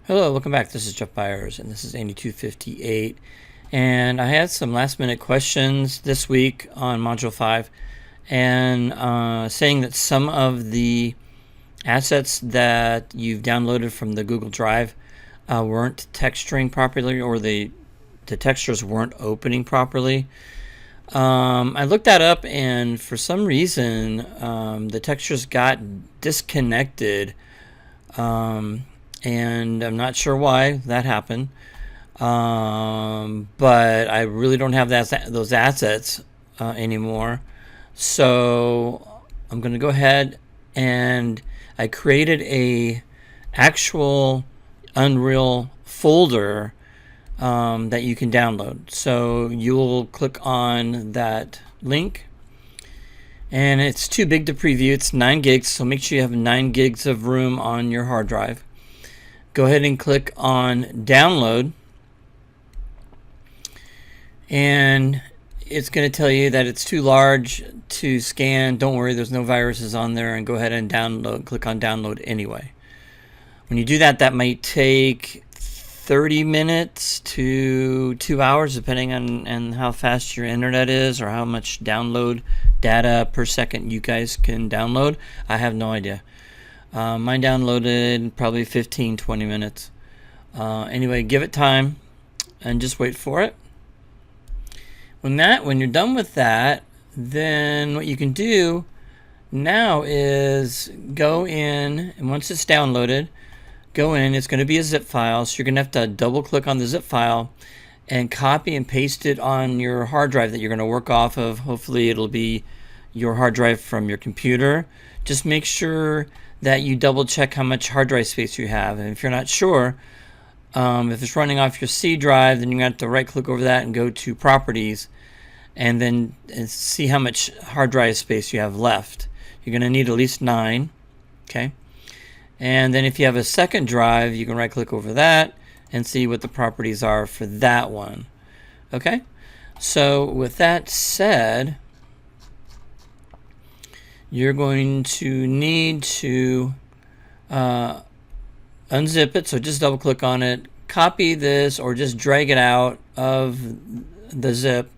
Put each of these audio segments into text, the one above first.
Hello, welcome back. This is Jeff Byers, and this is Andy 258. And I had some last minute questions this week on Module 5, and saying that some of the assets that you've downloaded from the Google Drive weren't texturing properly, or the textures weren't opening properly. I looked that up, and for some reason, the textures got disconnected. And I'm not sure why that happened. But I really don't have those assets anymore. So I'm going to go ahead and I created a actual Unreal folder that you can download. So you'll click on that link. And it's too big to preview. It's 9 gigs, so make sure you have 9 gigs of room on your hard drive. Go ahead and click on download, and it's going to tell you that it's too large to scan. Don't worry, there's no viruses on there, and go ahead and click on download anyway. When you do that, that might take 30 minutes to 2 hours, depending on how fast your internet is or how much download data per second you guys can download. I have no idea. Mine downloaded probably 15-20 minutes. Anyway, give it time and just wait for it. When you're done with that, then what you can do now is go in, and once it's downloaded, go in. It's going to be a zip file, so you're going to have to double click on the zip file and copy and paste it on your hard drive that you're going to work off of. Hopefully it'll be your hard drive from your computer. Just make sure that you double check how much hard drive space you have, and if you're not sure, if it's running off your C drive, then you're going to have to right click over that and go to properties, and then see how much hard drive space you have left. You're going to need at least 9. Okay, and then if you have a second drive, you can right click over that and see what the properties are for that one. Okay, so with that said, you're going to need to unzip it. So just double click on it, copy this, or just drag it out of the zip,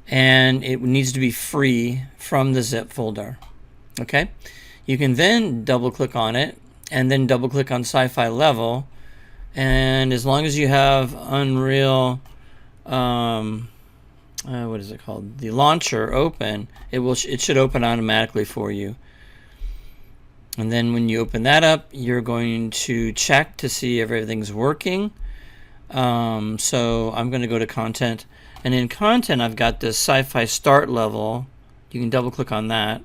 and it needs to be free from the zip folder. Okay, you can then double click on it and then double click on Sci-Fi Level, and as long as you have Unreal what is it called, the launcher open, it should open automatically for you. And then when you open that up, you're going to check to see if everything's working. So I'm going to go to content, and in content I've got this Sci-Fi start level. You can double click on that,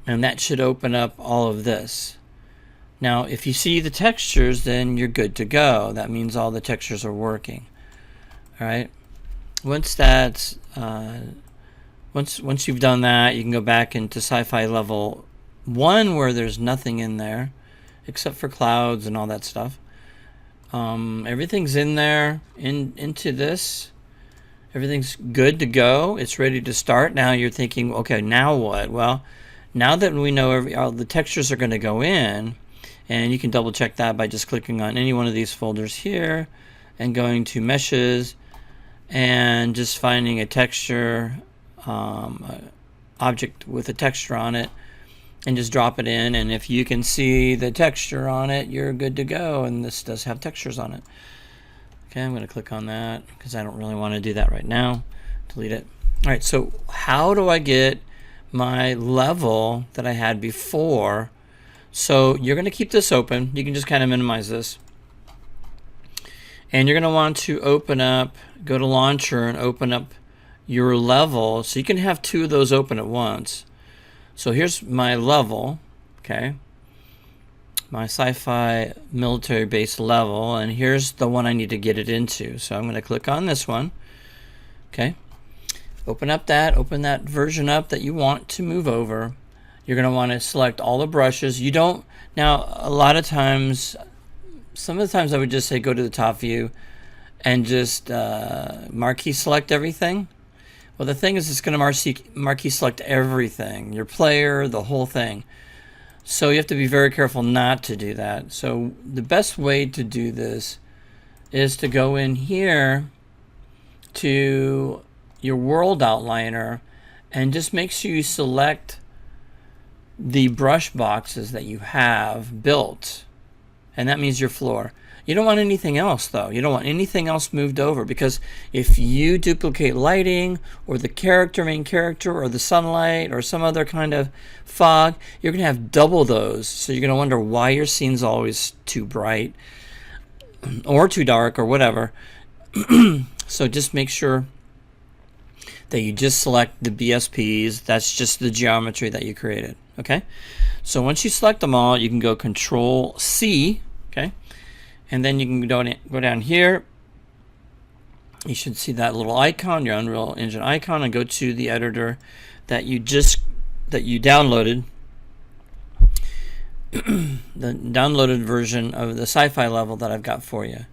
and that should open up all of this. Now if you see the textures, then you're good to go. That means all the textures are working. Alright, once that's once you've done that, you can go back into Sci-Fi Level 1, where there's nothing in there except for clouds and all that stuff. Everything's in there, into this. Everything's good to go. It's ready to start. Now you're thinking, okay, now what? Well, now that we know all the textures are going to go in, and you can double check that by just clicking on any one of these folders here and going to meshes and just finding a texture object with a texture on it, and just drop it in, and if you can see the texture on it, you're good to go. And this does have textures on it. Okay, I'm going to click on that because I don't really want to do that right now. Delete it. Alright, so how do I get my level that I had before? So you're going to keep this open. You can just kind of minimize this, and you're going to want to open up, go to launcher and open up your level, so you can have 2 of those open at once. So here's my level, okay, my Sci-Fi military base level, and here's the one I need to get it into. So I'm going to click on this one. Okay, open that version up that you want to move over. You're going to want to select all the brushes. You don't, now a lot of times, some of the times I would just say go to the top view and just marquee select everything. Well, the thing is, it's going to marquee select everything, your player, the whole thing. So you have to be very careful not to do that. So the best way to do this is to go in here to your world outliner and just make sure you select the brush boxes that you have built, and that means your floor. You don't want anything else though. You don't want anything else moved over, because if you duplicate lighting or the main character or the sunlight or some other kind of fog, you're going to have double those. So you're going to wonder why your scene's always too bright or too dark or whatever. So just make sure that you just select the BSPs. That's just the geometry that you created. Okay, so once you select them all, you can go Control C. Okay, and then you can go down here. You should see that little icon, your Unreal Engine icon, and go to the editor that you downloaded, the downloaded version of the sci-fi level that I've got for you.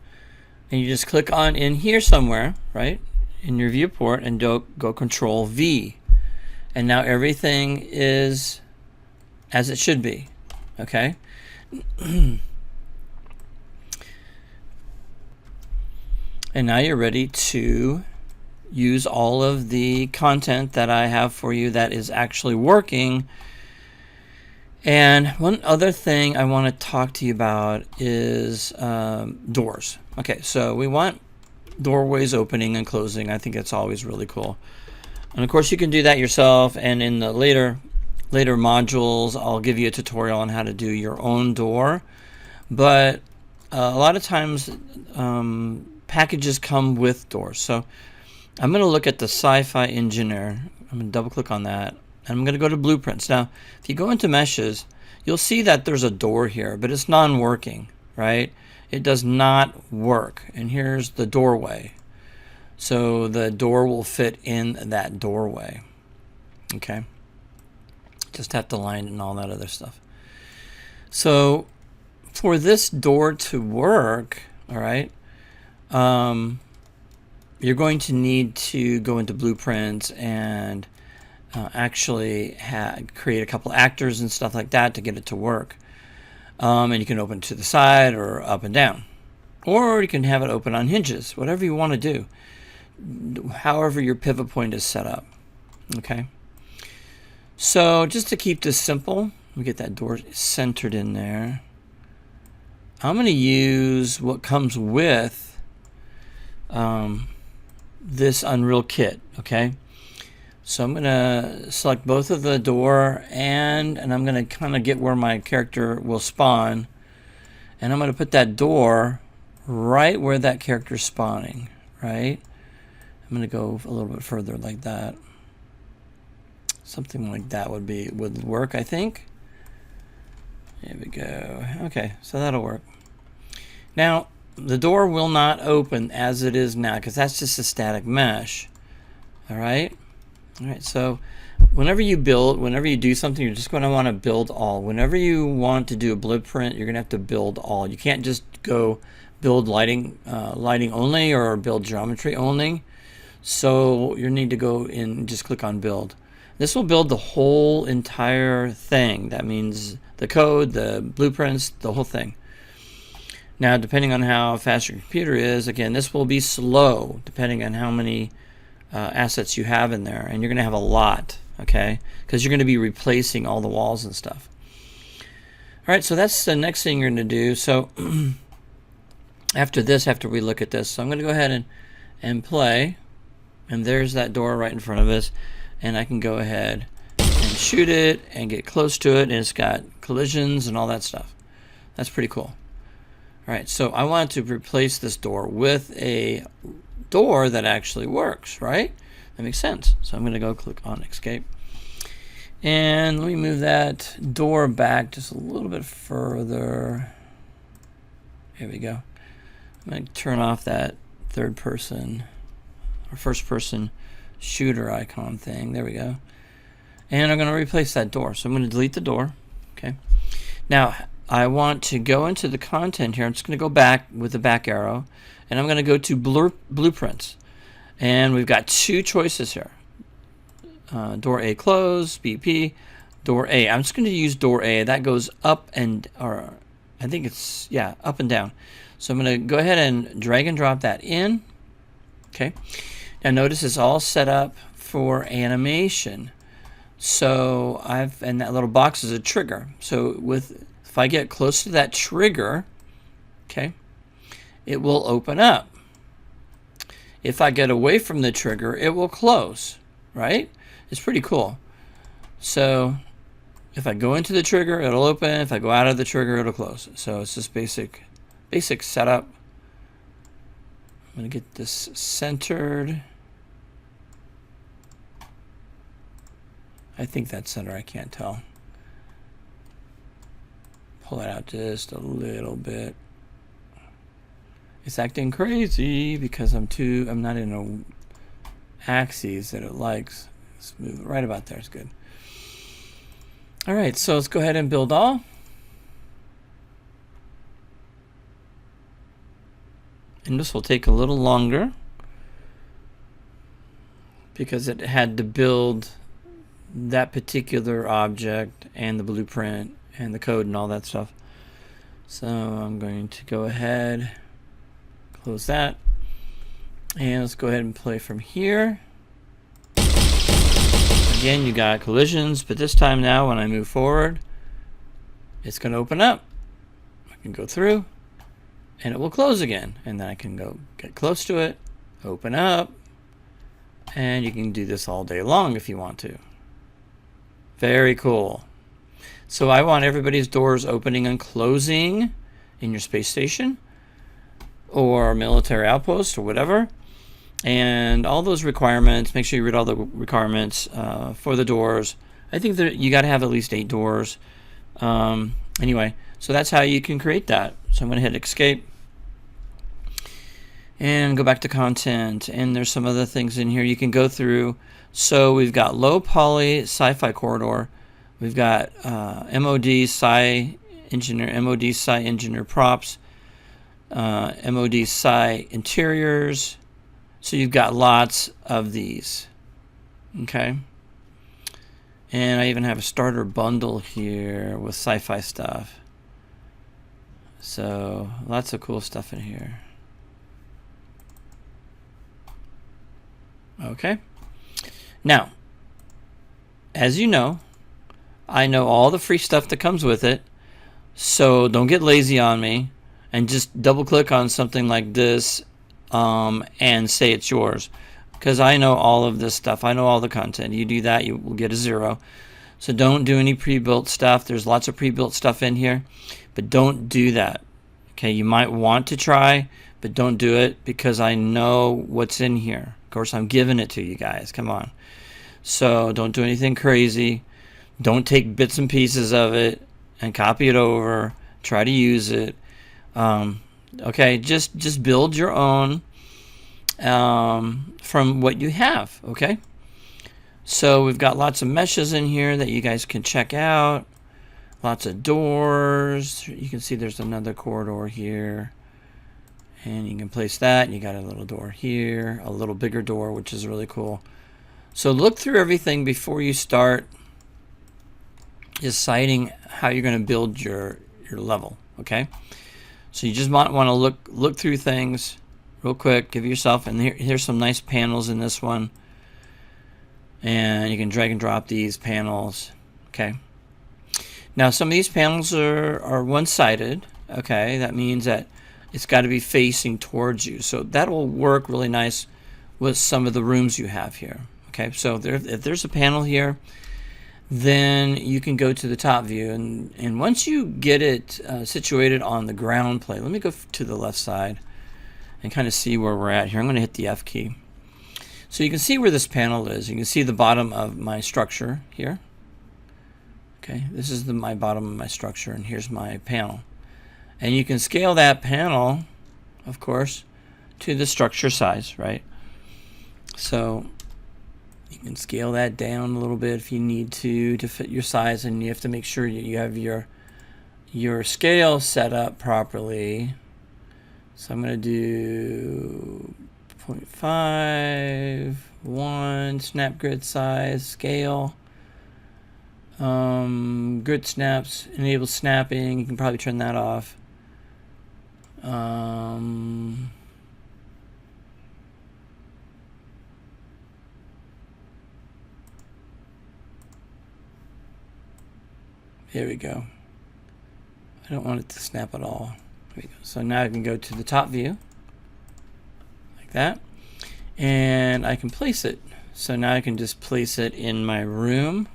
And you just click on in here somewhere, right, in your viewport, and go Control V. And now everything is as it should be. Okay. And now you're ready to use all of the content that I have for you that is actually working. And one other thing I want to talk to you about is doors. Okay, so we want doorways opening and closing. I think it's always really cool. And of course you can do that yourself, and in the later modules I'll give you a tutorial on how to do your own door. But a lot of times packages come with doors. So I'm going to look at the Sci-Fi Engineer. I'm going to double click on that, and I'm going to go to Blueprints. Now if you go into Meshes, you'll see that there's a door here, but it's non-working, right? It does not work. And here's the doorway. So the door will fit in that doorway. Okay. Just have to line and all that other stuff. So for this door to work, all right, you're going to need to go into Blueprints and actually create a couple actors and stuff like that to get it to work. And you can open it to the side or up and down, or you can have it open on hinges, whatever you want to do, however your pivot point is set up. Okay, so just to keep this simple, we get that door centered in there. I'm going to use what comes with this Unreal Kit. Okay, so I'm going to select both of the door and I'm going to kind of get where my character will spawn, and I'm going to put that door right where that character is spawning, right? I'm going to go a little bit further like that. Something like that would work, I think. There we go. Okay, so that'll work. Now the door will not open as it is now, because that's just a static mesh. All right. So whenever you do something, you're just going to want to build all. Whenever you want to do a blueprint, you're going to have to build all. You can't just go build lighting only or build geometry only. So you need to go in and just click on build. This will build the whole entire thing. That means the code, the blueprints, the whole thing. Now, depending on how fast your computer is, again, this will be slow depending on how many assets you have in there, and you're going to have a lot, okay? Because you're going to be replacing all the walls and stuff. All right, so that's the next thing you're going to do. So after we look at this, so I'm going to go ahead and play, and there's that door right in front of us, and I can go ahead and shoot it and get close to it, and it's got collisions and all that stuff. That's pretty cool. All right, so I want to replace this door with a door that actually works, right? That makes sense. So I'm going to go click on escape, and let me move that door back just a little bit further. Here we go. I'm going to turn off that third person or first person shooter icon thing. There we go. And I'm going to replace that door. So I'm going to delete the door. Okay. Now I want to go into the content here. I'm just going to go back with the back arrow, and I'm going to go to blueprints, and we've got two choices here. Door A close, BP, door A. I'm just going to use door A. That goes up and, or I think it's, yeah, up and down. So I'm going to go ahead and drag and drop that in. Okay. Now notice it's all set up for animation. So and that little box is a trigger. So if I get close to that trigger, okay, it will open up. If I get away from the trigger, it will close, right? It's pretty cool. So if I go into the trigger, it'll open. If I go out of the trigger, it'll close. So it's just basic setup. I'm going to get this centered. I think that's center. I can't tell. Pull it out just a little bit. It's acting crazy because I'm not in a axis that it likes. Let's move it right about there. It's good. All right, so let's go ahead and build all. And this will take a little longer because it had to build that particular object and the blueprint and the code and all that stuff. So I'm going to go ahead, close that, and let's go ahead and play from here. Again, you got collisions, but this time now when I move forward, it's going to open up. I can go through and it will close again, and then I can go get close to it, open up, and you can do this all day long if you want to. Very cool. So I want everybody's doors opening and closing in your space station or military outpost or whatever. And all those requirements, make sure you read all the requirements for the doors. I think that you got to have at least 8 doors. Anyway, so that's how you can create that. So I'm going to hit escape and go back to content. And there's some other things in here you can go through. So we've got low poly sci-fi corridor. We've got MOD Sci Engineer props, MOD Sci interiors. So you've got lots of these. Okay. And I even have a starter bundle here with sci-fi stuff. So lots of cool stuff in here. Okay. Now, as you know, I know all the free stuff that comes with it. So don't get lazy on me and just double click on something like this and say it's yours, because I know all of this stuff. I know all the content. You do that, you will get a 0. So don't do any pre-built stuff. There's lots of pre-built stuff in here, but don't do that. Okay, you might want to try, but don't do it because I know what's in here. Of course, I'm giving it to you guys. Come on. So don't do anything crazy. Don't take bits and pieces of it and copy it over. Try to use it. Okay, just build your own from what you have. Okay, so we've got lots of meshes in here that you guys can check out. Lots of doors. You can see there's another corridor here, and you can place that. You got a little door here, a little bigger door, which is really cool. So look through everything before you start deciding how you're going to build your level. Okay. So you just might want to look through things real quick. Give yourself, and here's some nice panels in this one. And you can drag and drop these panels. Okay. Now some of these panels are one-sided. Okay, that means that it's got to be facing towards you. So that will work really nice with some of the rooms you have here. Okay, so if there's a panel here, then you can go to the top view, and once you get it situated on the ground plane, let me go to the left side and kind of see where we're at here. I'm going to hit the F key. So you can see where this panel is. You can see the bottom of my structure here. Okay, this is my bottom of my structure, and here's my panel. And you can scale that panel, of course, to the structure size, right? So you can scale that down a little bit if you need to fit your size, and you have to make sure you have your scale set up properly. So I'm going to do 0.5, 1 snap grid size scale. Grid snaps, enable snapping. You can probably turn that off. There we go. I don't want it to snap at all. There we go. So now I can go to the top view, like that, and I can place it. So now I can just place it in my room,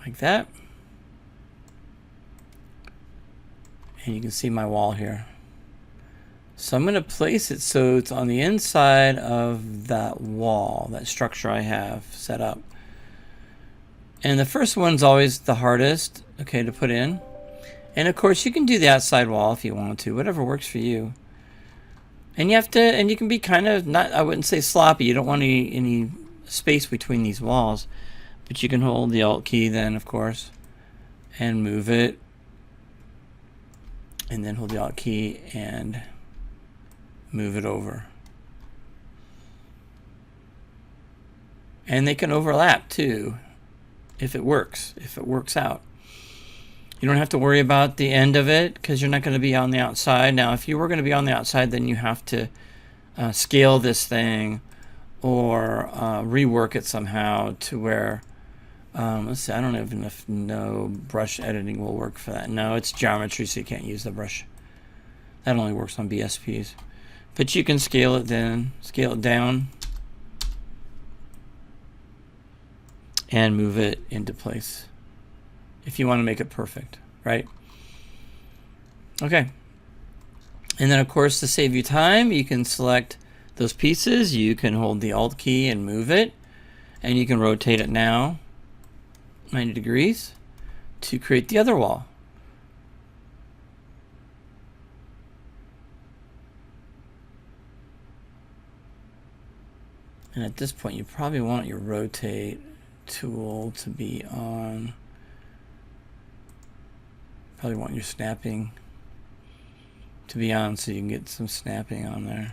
like that. And you can see my wall here. So I'm going to place it so it's on the inside of that wall, that structure I have set up. And the first one's always the hardest, okay, to put in. And of course you can do the outside wall if you want to, whatever works for you. And you have to, and you can be kind of not, I wouldn't say sloppy. You don't want any space between these walls, but you can hold the Alt key then, of course, and move it. And then hold the Alt key and move it over. And they can overlap too, if it works out. You don't have to worry about the end of it because you're not going to be on the outside. Now, if you were going to be on the outside, then you have to scale this thing or rework it somehow to where, let's see, I don't even know if no brush editing will work for that. No, it's geometry, so you can't use the brush. That only works on BSPs. But you can scale it down, and move it into place if you want to make it perfect, right? Okay. And then, of course, to save you time, you can select those pieces. You can hold the Alt key and move it, and you can rotate it now 90 degrees to create the other wall. And at this point, you probably want your rotate tool to be on. Probably want your snapping to be on so you can get some snapping on there.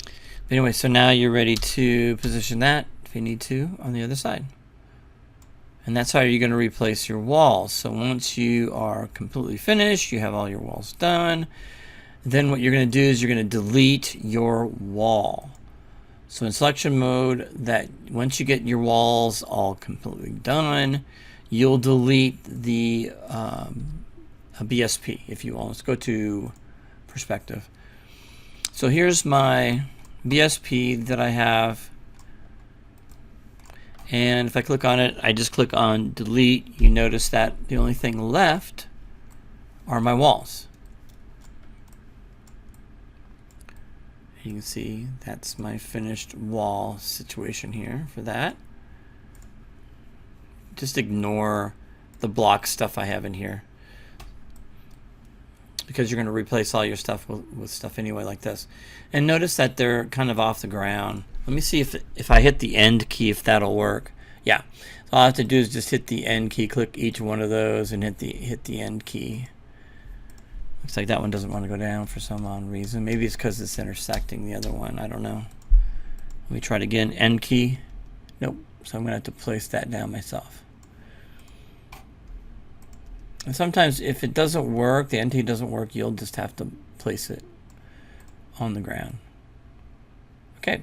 But anyway, so now you're ready to position that if you need to on the other side. And that's how you're going to replace your walls. So once you are completely finished, you have all your walls done, then what you're going to do is you're going to delete your wall. So in selection mode, that once you get your walls all completely done, you'll delete the a BSP if you want. Let's go to perspective. So here's my BSP that I have, and if I click on it, I just click on delete. You notice that the only thing left are my walls. You can see that's my finished wall situation here for that. Just ignore the block stuff I have in here, because you're going to replace all your stuff with stuff anyway like this. And notice that they're kind of off the ground. Let me see if I hit the end key, if that'll work. Yeah. So all I have to do is just hit the end key, click each one of those, and hit the end key. Looks like that one doesn't want to go down for some odd reason. Maybe it's because it's intersecting the other one. I don't know. Let me try it again. End key. Nope. So I'm going to have to place that down myself. And sometimes if it doesn't work, the end key doesn't work, you'll just have to place it on the ground. Okay.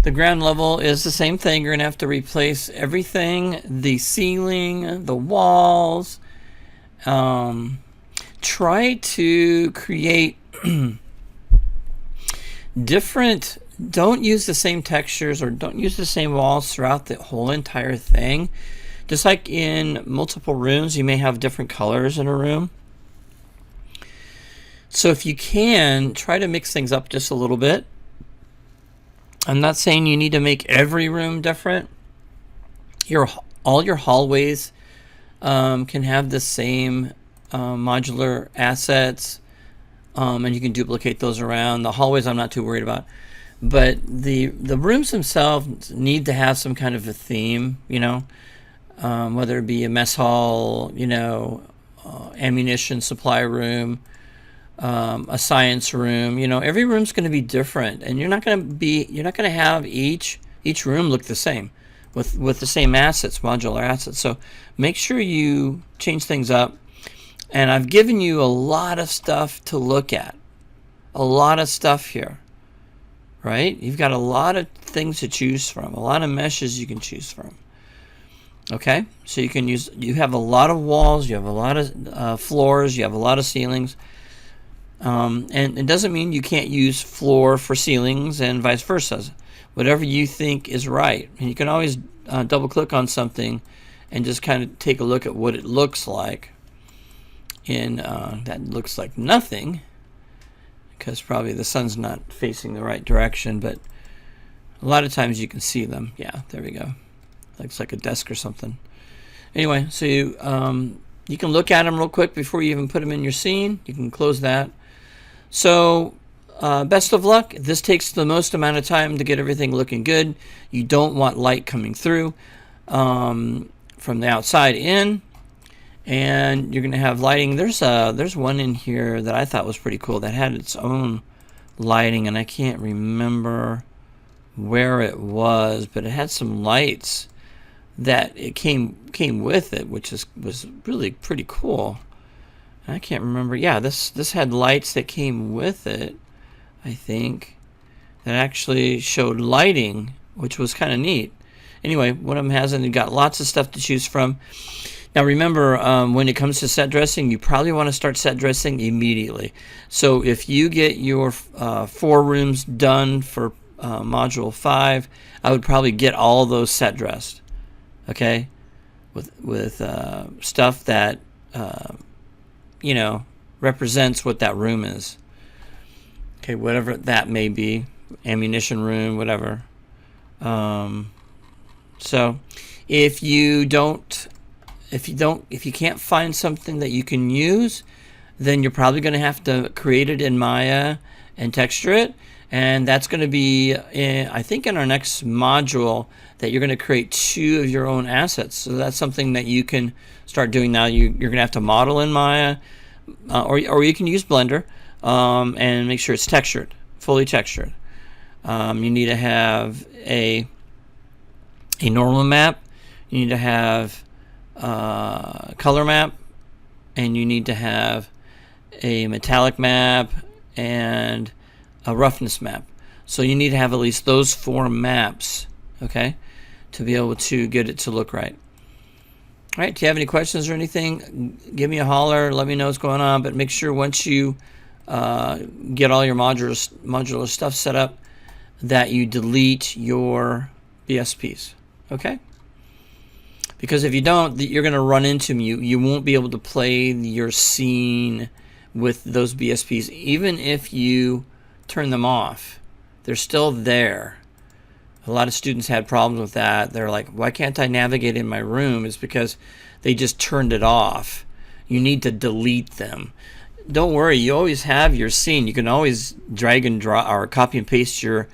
The ground level is the same thing. You're going to have to replace everything, the ceiling, the walls. Try to create different, don't use the same textures or don't use the same walls throughout the whole entire thing. Just like in multiple rooms, you may have different colors in a room. So if you can, try to mix things up just a little bit. I'm not saying you need to make every room different. All your hallways can have the same modular assets, and you can duplicate those around. The hallways I'm not too worried about. But the rooms themselves need to have some kind of a theme, you know. Whether it be a mess hall, you know, ammunition supply room, a science room, you know, every room's going to be different, and you're not going to have each room look the same. with the same assets, modular assets. So make sure you change things up. And I've given you a lot of stuff to look at. A lot of stuff here, right? You've got a lot of things to choose from, a lot of meshes you can choose from. Okay, so you have a lot of walls, you have a lot of floors, you have a lot of ceilings. And it doesn't mean you can't use floor for ceilings and vice versa. Whatever you think is right. And you can always double click on something and just kind of take a look at what it looks like. And that looks like nothing, because probably the sun's not facing the right direction, but a lot of times you can see them. Yeah, there we go. Looks like a desk or something. Anyway, so you can look at them real quick before you even put them in your scene. You can close that. So best of luck. This takes the most amount of time to get everything looking good. You don't want light coming through from the outside in, and you're going to have lighting. There's one in here that I thought was pretty cool that had its own lighting, and I can't remember where it was, but it had some lights that it came with it, which was really pretty cool. I can't remember. Yeah, this had lights that came with it, I think, that actually showed lighting, which was kind of neat. Anyway, one of them has, and you got lots of stuff to choose from. Now remember, when it comes to set dressing, you probably want to start set dressing immediately. So if you get your 4 rooms done for Module 5, I would probably get all those set dressed. Okay, with stuff that represents what that room is. Okay, whatever that may be, ammunition room, whatever. So if you can't find something that you can use, then you're probably going to have to create it in Maya and texture it. And that's going to be, I think, in our next module, that you're going to create 2 of your own assets. So that's something that you can start doing now. You're going to have to model in Maya, or you can use Blender, and make sure it's textured, fully textured. You need to have a normal map. You need to have a color map, and you need to have a metallic map and a roughness map. So you need to have at least those 4 maps, okay, to be able to get it to look right. All right, do you have any questions or anything? Give me a holler, let me know what's going on, but make sure once you get all your modular stuff set up that you delete your BSPs, okay? Because if you don't, you're going to run into them. You won't be able to play your scene with those BSPs, even if you turn them off. They're still there. A lot of students had problems with that. They're like, why can't I navigate in my room? It's because they just turned it off. You need to delete them. Don't worry, you always have your scene. You can always drag and draw or copy and paste your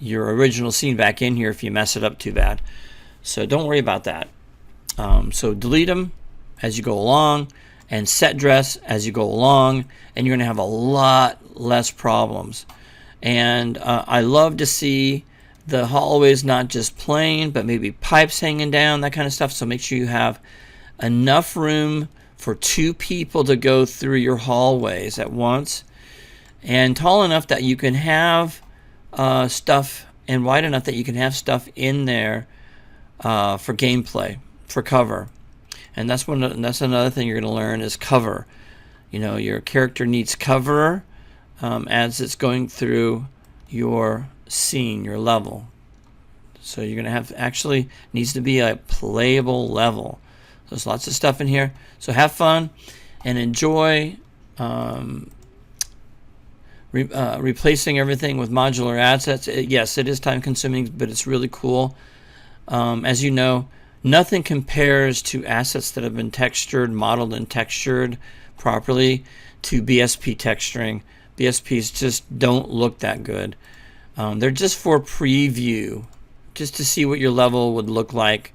original scene back in here if you mess it up too bad. So don't worry about that. So delete them as you go along, and set dress as you go along, and you're going to have a lot less problems. And I love to see the hallways not just plain, but maybe pipes hanging down, that kind of stuff. So make sure you have enough room for 2 people to go through your hallways at once, and tall enough that you can have stuff, and wide enough that you can have stuff in there for gameplay, for cover. And that's another thing you're going to learn is cover. Your character needs cover as it's going through your scene, your level. So you're going to have, actually needs to be a playable level. There's lots of stuff in here. So have fun and enjoy replacing everything with modular assets. Yes, it is time consuming, but it's really cool. As you know, nothing compares to assets that have been textured, modeled, and textured properly to BSP texturing. BSPs just don't look that good. They're just for preview, just to see what your level would look like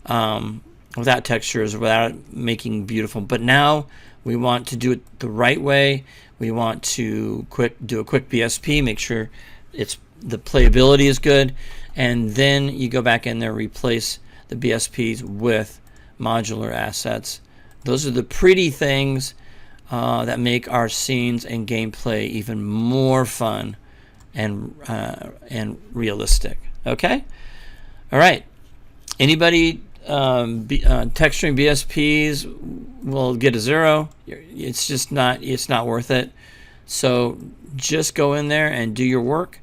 without textures, without making beautiful. But now we want to do it the right way. We want to do a quick BSP, make sure the playability is good, and then you go back in there, replace the BSPs with modular assets. Those are the pretty things that make our scenes and gameplay even more fun and realistic. Okay? All right. Anybody texturing BSPs will get a 0. It's just not worth it. So just go in there and do your work.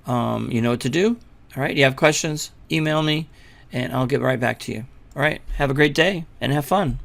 You know what to do. All right. You have questions, email me, and I'll get right back to you. All right. Have a great day and have fun.